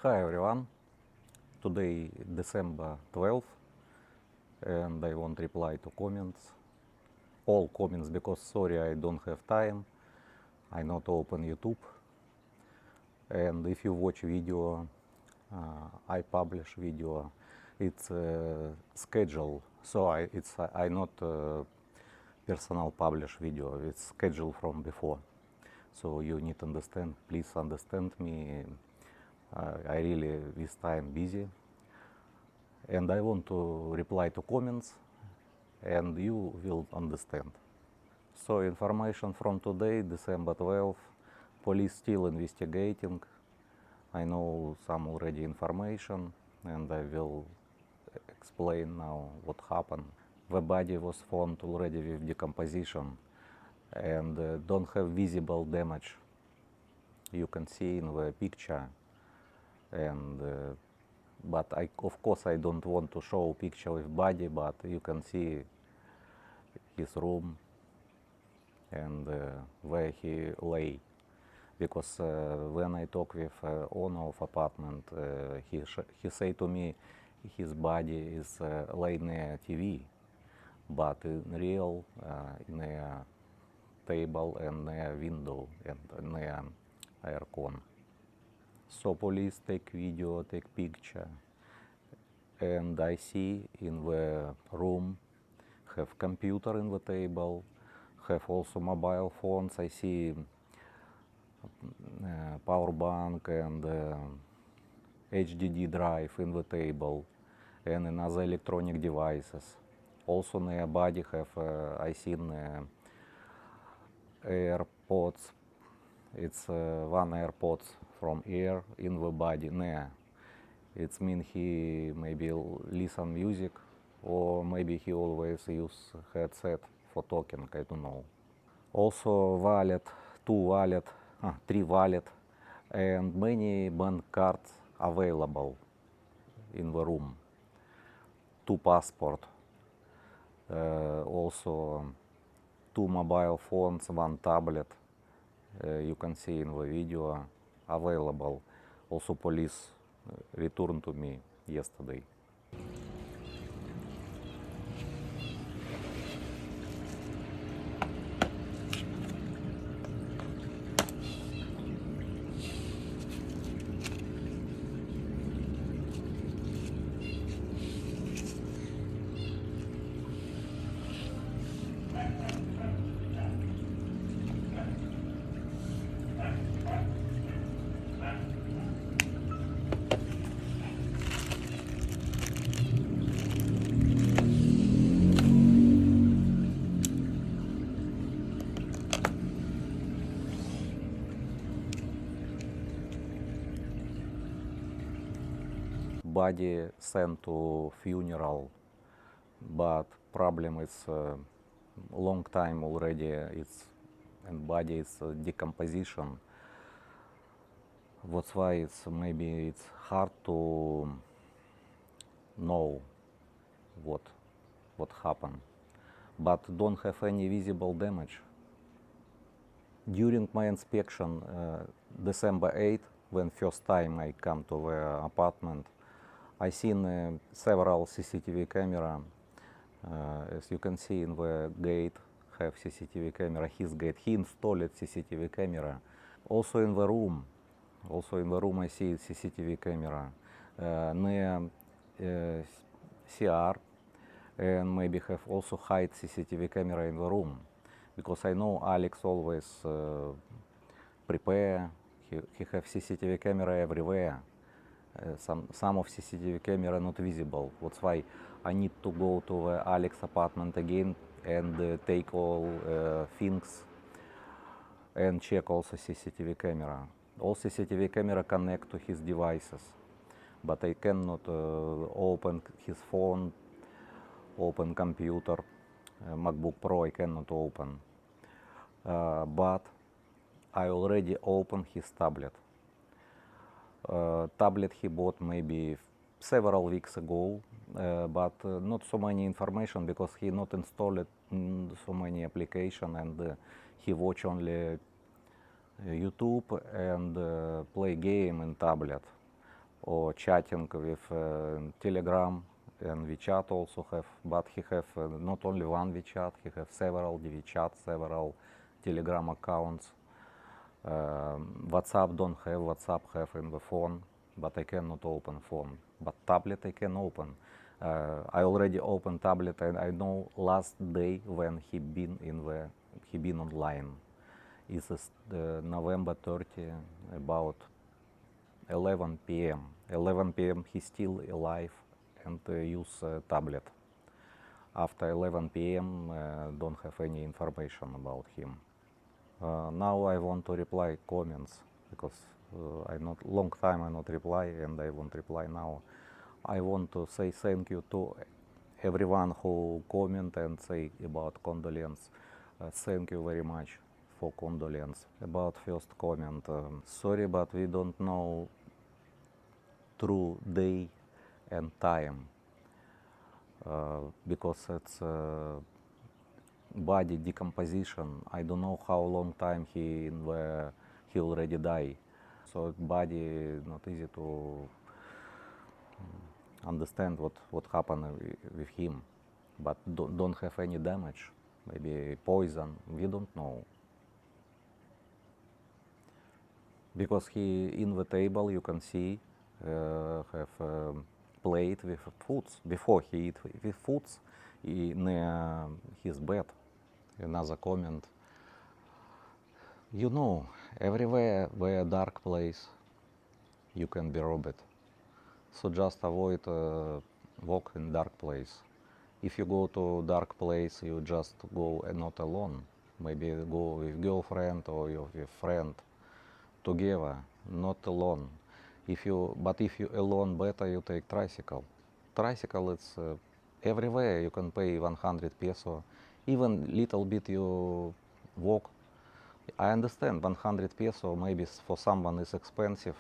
Hi everyone, today December 12th and I want to reply to comments. All comments because sorry I don't have time, I not open YouTube. And if you watch video, I publish video, it's schedule, so I not personal publish video, it's schedule from before. So you need to understand, please understand me. I really this time busy and I want to reply to comments and you will understand. So information from today, December 12th, police still investigating. I know some already information and I will explain now what happened. The body was found already with decomposition and don't have visible damage. You can see in the picture and but of course I don't want to show picture with body, but you can see his room and where he lay, because when I talk with owner of apartment, he say to me his body is lay near TV, but in real near table and near window and near aircon. So police take video, take picture, and I see in the room have computer in the table, have also mobile phones. I see power bank and HDD drive in the table and another electronic devices. Also near body have I seen AirPods. It's one AirPods from ear in the body near. It means he maybe listen music or maybe he always use headset for talking, I don't know. Also wallet, three wallet and many bank cards available in the room. Two passport, also two mobile phones, one tablet. You can see in the video available. Also police returned to me yesterday. Body sent to funeral, but problem is long time already. It's and body is decomposition. That's why maybe it's hard to know what happened, but don't have any visible damage. During my inspection, December 8th, when first time I come to the apartment, I seen several CCTV camera. As you can see in the gate, have CCTV camera. His gate, he installed CCTV camera. Also in the room I see CCTV camera near CR, and maybe have also hide CCTV camera in the room, because I know Alex always prepare. He have CCTV camera everywhere. Some of CCTV camera not visible. That's why I need to go to the Alex apartment again and take all things and check also CCTV camera. All CCTV camera connect to his devices, but I cannot open his phone, open computer, MacBook Pro I cannot open. But I already opened his tablet. Tablet he bought maybe several weeks ago, but not so many information because he not installed so many application and he watch only YouTube and play game in tablet. or chatting with Telegram and WeChat also have, but he have not only one WeChat, he have several WeChat, several Telegram accounts. WhatsApp don't have, WhatsApp have in the phone, but I cannot open phone. But tablet I can open. I already opened tablet and I know last day when he been online. It's November 30, about 11 p.m. 11 p.m. he's still alive and use tablet. After 11 p.m. Don't have any information about him. Now I want to reply comments because I not long time I not reply and I won't reply now. I want to say thank you to everyone who comment and say about condolence. Thank you very much for condolence. About first comment, sorry but we don't know true day and time because it's body decomposition. I don't know how long time he already die. So body not easy to understand what happened with him. But don't have any damage. Maybe poison. We don't know. Because he in the table you can see have plate with foods. Before he eat with foods near his bed. Another comment. You know, everywhere where dark place, you can be robbed. So just avoid walk in dark place. If you go to dark place, you just go not alone. Maybe go with girlfriend or with friend together, not alone. But if you alone, better you take tricycle. Tricycle it's everywhere. You can pay 100 peso. Even little bit you walk. I understand 100 peso maybe for someone is expensive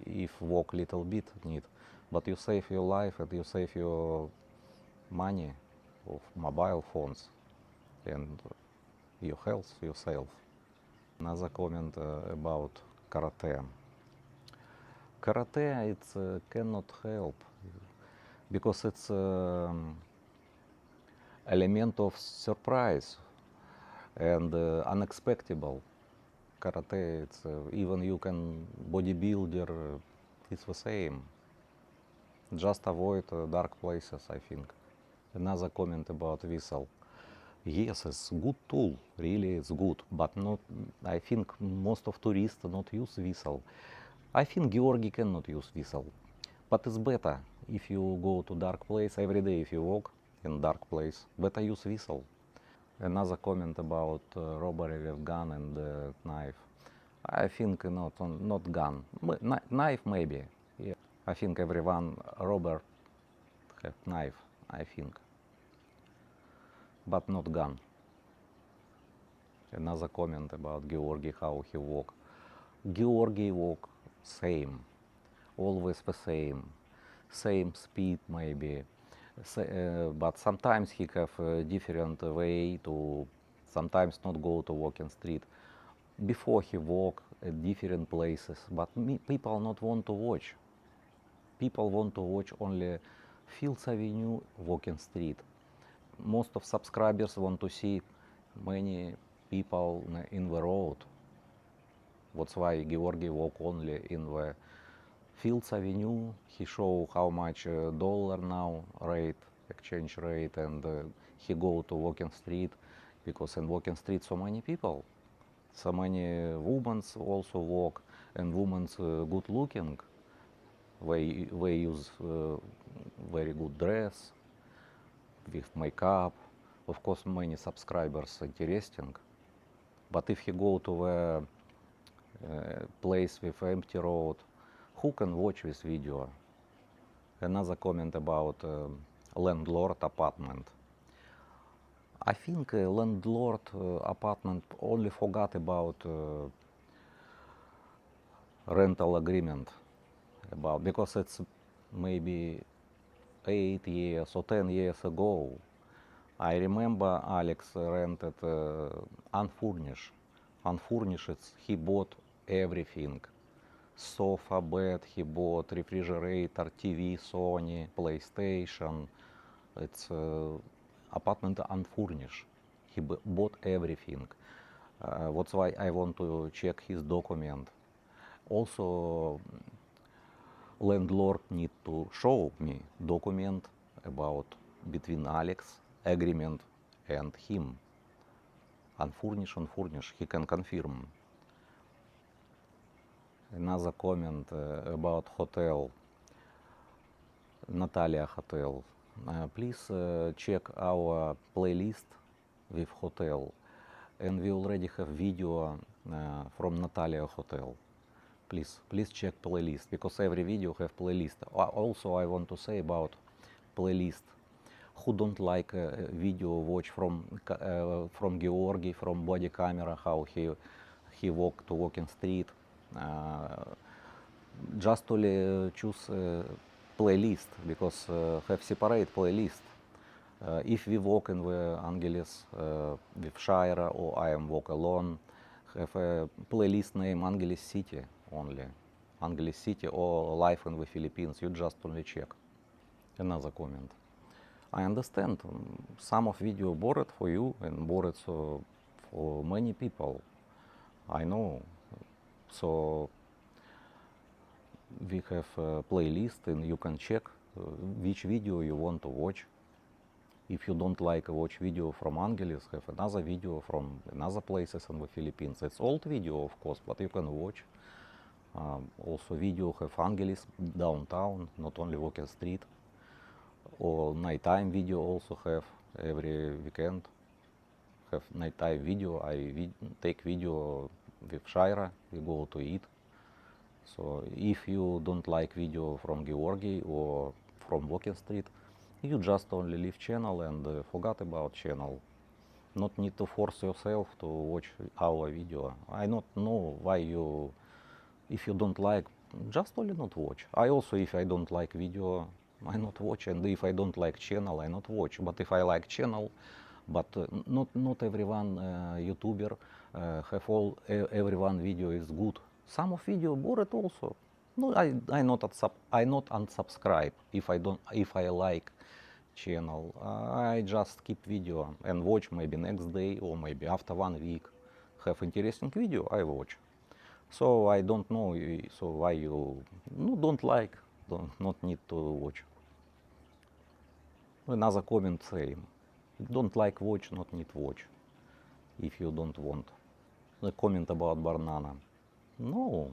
if walk little bit need, but you save your life and you save your money of mobile phones and your health yourself. Another comment about karate. Karate it cannot help because it's element of surprise and unexpected. Karate, it's even you can bodybuilder, it's the same. Just avoid dark places, I think. Another comment about whistle. Yes, it's good tool, really it's good, but not. I think most of tourists not use whistle. I think Georgi cannot use whistle, but it's better if you go to dark place every day. If you walk in dark place, better use whistle. Another comment about robbery with gun and knife. I think not gun, knife maybe. Yeah. I think everyone robber have knife. I think, but not gun. Another comment about Georgi, how he walk. Georgi walk same, always the same speed maybe. But sometimes he have a different way to sometimes not go to walking street. Before he walk at different places, but people not want to watch. People want to watch only Fields Avenue walking street. Most of subscribers want to see many people in the road. That's why Georgi walk only in the Fields Avenue. He show how much dollar now rate, exchange rate, and he go to walking street because in walking street so many people, so many women also walk, and women good looking. They use very good dress with makeup. Of course, many subscribers interesting. But if you go to a place with empty road, who can watch this video? Another comment about landlord apartment. I think landlord apartment only forgot about rental agreement because it's maybe 8 years or 10 years ago. I remember Alex rented unfurnished. Unfurnished, he bought everything. sofa, bed, he bought refrigerator, TV, Sony, PlayStation. It's apartment unfurnished. He bought everything. That's why I want to check his document. Also, landlord need to show me document about between Alex agreement and him. Unfurnished, unfurnished. He can confirm. Another comment about hotel, Natalia Hotel. Please check our playlist with hotel, and we already have video from Natalia Hotel. Please check playlist, because every video have playlist. Also, I want to say about playlist. Who don't like video watch from Georgi, from body camera, how he walk to walking street. Just only choose playlist, because have separate playlist. If we walk in the Angeles with Shira, or I am walk alone, have a playlist name Angeles City only. Angeles City or Life in the Philippines. You just only check. Another comment. I understand some of video borrowed for you and borrowed for many people. I know. So we have a playlist, and you can check which video you want to watch. If you don't like watch video from Angeles, have another video from another places in the Philippines. It's old video, of course, but you can watch. Also video have Angeles downtown, not only walking street. Or nighttime video also have every weekend. Have nighttime video. I take video with Shira. We go to eat. So if you don't like video from Georgi or from walking street, you just only leave channel and forget about channel. Not need to force yourself to watch our video. I not know why you, if you don't like, just only not watch. I also, if I don't like video, I not watch, and if I don't like channel, I not watch. But if I like channel, but not everyone YouTuber have all everyone video is good. Some of video bored also. No, I not unsubscribe if I like channel. I just keep video and watch maybe next day or maybe after 1 week. Have interesting video, I watch. So I don't know. So why you don't like, not need to watch. Another comment same. Don't like watch, not need watch. If you don't want. A comment about banana. No,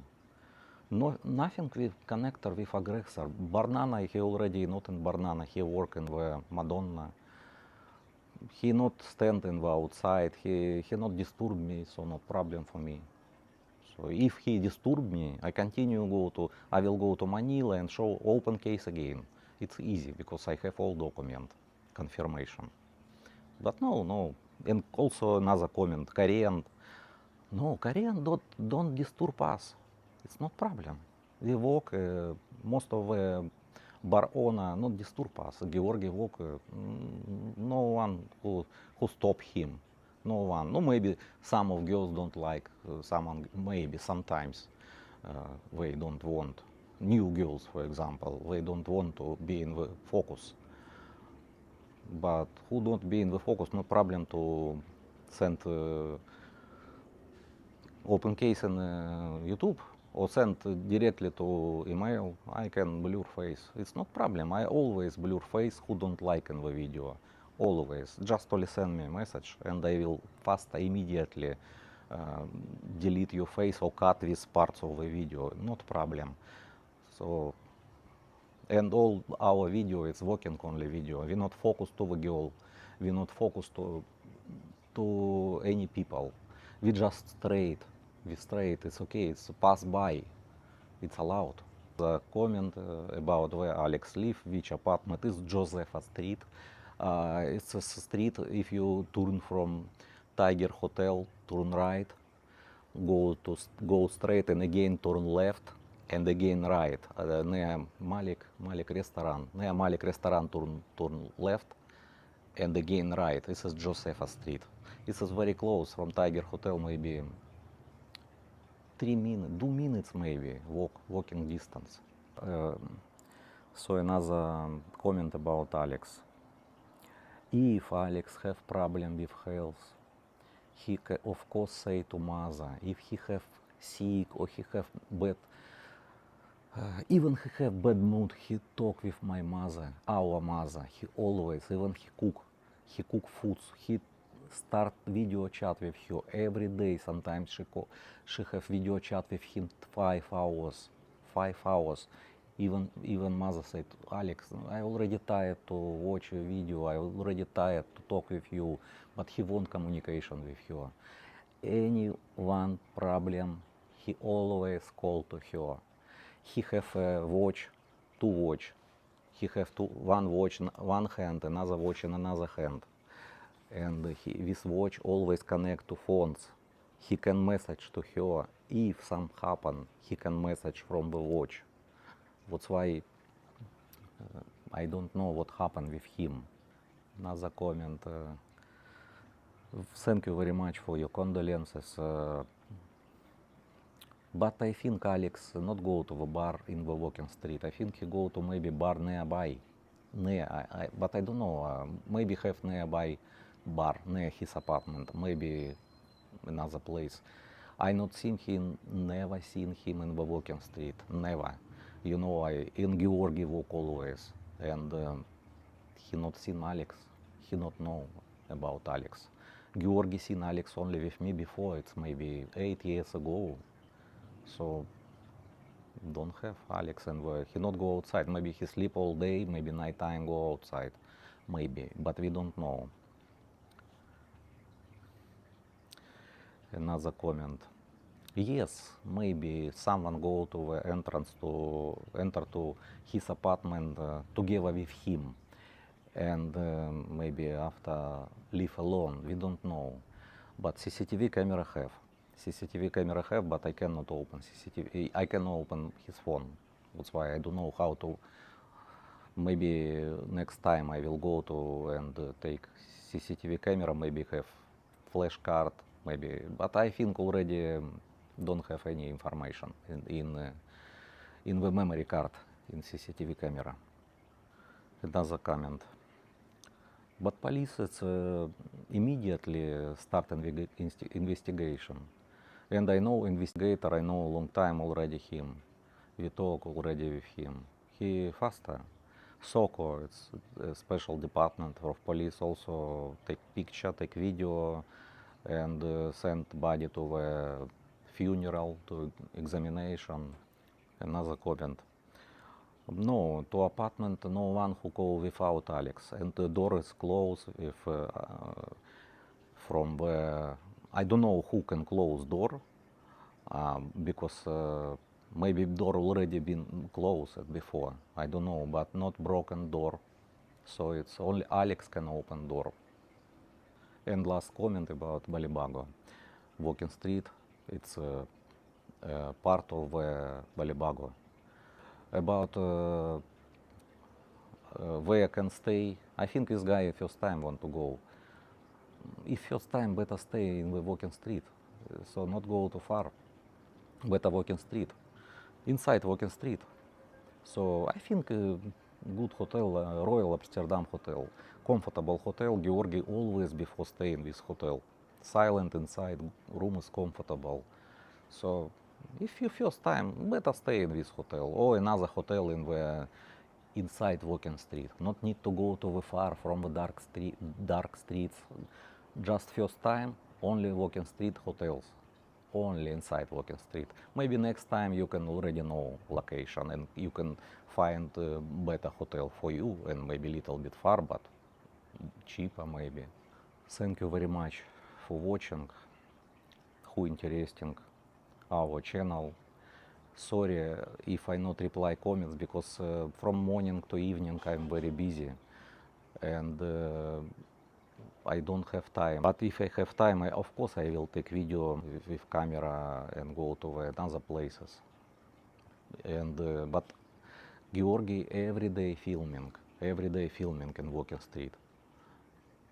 nothing with connector with aggressor. Banana, he already not in banana. He work in the Madonna. He not stand in the outside. He not disturb me, so no problem for me. So if he disturb me, I will go to Manila and show open case again. It's easy because I have all document confirmation. But no. And also another comment, Korean. No, Korean don't disturb us. It's not problem. We walk, most of the bar owner not disturb us. Georgi walk, no one who stop him. No one. No, maybe some of girls don't like, someone maybe sometimes they don't want. New girls, for example, they don't want to be in the focus. But who don't be in the focus, no problem to send open case in YouTube or send directly to email. I can blur face. It's not problem. I always blur face who don't like in the video. Always. Just only send me a message and I will immediately delete your face or cut these parts of the video. Not problem. So, and all our video is working only video. We not focus to the girl. We not focus to any people. We just straight. We straight. It's okay. It's pass by. It's allowed. The comment about where Alex live, which apartment is Josepha Street. It's a street. If you turn from Tiger Hotel, turn right, go straight, and again turn left, and again right. Near Malik restaurant. Near Malik restaurant, turn left, and again right. This is Josepha Street. This is very close from Tiger Hotel, maybe 3 minutes, 2 minutes maybe, walking distance. So another comment about Alex. If Alex have problem with health, he of course say to mother. If he have sick or he have bad, even he have bad mood, he talk with my mother, our mother. He always, even he cook foods. He start video chat with her every day. Sometimes she have video chat with him 5 hours, 5 hours. Even mother said, Alex, I already tired to watch a video, I already tired to talk with you, but he want communication with her. Any one problem, he always call to her. He have a watch, 2 watch. He have one watch in one hand, another watch in another hand. And this watch always connect to phones. He can message to her. If some happen, he can message from the watch. That's why I don't know what happened with him. Another comment. Thank you very much for your condolences. But I think Alex not go to the bar in the walking street. I think he go to maybe bar nearby. But I don't know. Maybe have nearby bar near his apartment. Maybe another place. I not seen him. Never seen him in the walking street. Never. You know, I in Georgi walk always, and he not seen Alex. He not know about Alex. Georgi seen Alex only with me before. It's maybe 8 years ago. So don't have Alex, and he not go outside. Maybe he sleep all day. Maybe nighttime go outside. Maybe, but we don't know. Another comment. Yes, maybe someone go to the entrance to enter to his apartment together with him, and maybe after leave alone. We don't know, but CCTV camera have. CCTV camera have, but I cannot open CCTV. I can open his phone. That's why I don't know how to. Maybe next time I will go to and take CCTV camera. Maybe have flash card. Maybe, but I think already. Don't have any information in the memory card in CCTV camera. Another comment. But police immediately start investigation. And I know investigator, I know a long time already him. We talk already with him. He faster. SOCO, it's a special department of police, also take picture, take video, and send body to the funeral, to examination. Another comment. No, to apartment no one who go without Alex, and the door is closed if from the I don't know who can close door because maybe door already been closed before. I don't know, but not broken door, so it's only Alex can open door. And last comment about Balibago, walking street. It's part of Balibago. About where I can stay, I think this guy first time want to go. If first time, better stay in the walking street, so not go too far. Better walking street, inside walking street. So I think good hotel, Royal Amsterdam Hotel, comfortable hotel. Georgi always before stay in this hotel. Silent inside, room is comfortable. So if you first time, better stay in this hotel or another hotel in the inside walking street. Not need to go to the far from the dark streets. Just first time, only walking street hotels. Only inside walking street. Maybe next time you can already know location and you can find a better hotel for you and maybe a little bit far, but cheaper maybe. Thank you very much for watching. Who interesting our channel. Sorry if I not reply comments because from morning to evening I'm very busy and I don't have time. But if I have time, of course I will take video with camera and go to the other places. And but Georgi every day filming in walking street.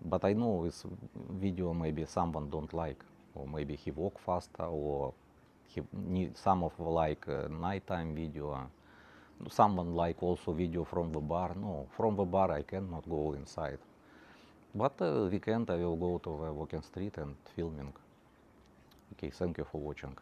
But I know this video maybe someone don't like, or maybe he walk faster, or some of like nighttime video. Someone like also video from the bar. No, from the bar I cannot go inside. But weekend I will go to the walking street and filming. Okay, thank you for watching.